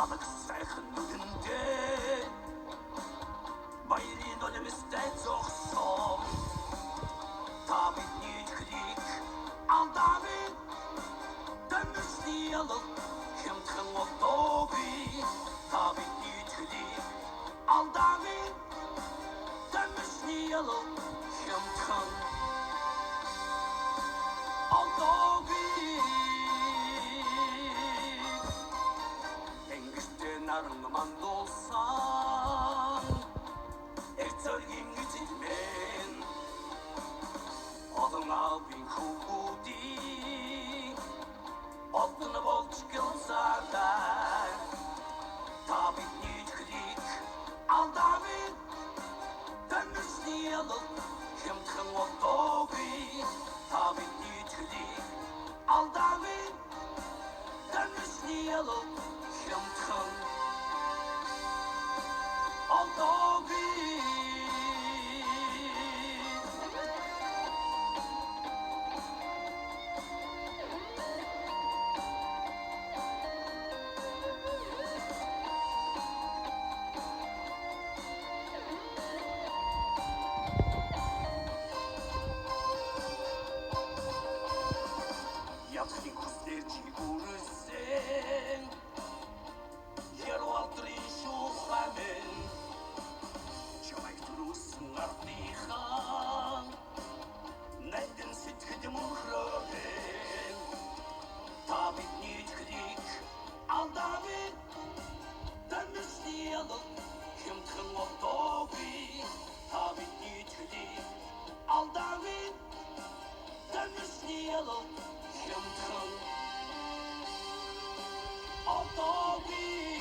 balık səhndində Bayılın önümüzdə çoxsun Tabitlik aldavın Dönmüşlüyalım Kimtin o dobi Tabitlik aldavın Dönmüşlüyalım Kimtin o dobi Narınman dolsan Ertörgin gücümen Adına bin kuvudi Adını bol çıkılsardan Tabit nütklik Aldavın Dönmüşlüyalım Kimtin o dobi Tabit nütklik Aldavın Dönmüşlüyalım Kimtin Aldavi Yatri kuzlerci ursen Yero altri şuhamen Artihan Neden sütüdüm uğrağın Tabit nütklik Aldavın Dönmüşlüyalım Kimtin o dobi Tabit nütklik Aldavın Dönmüşlüyalım Kimtin o dobi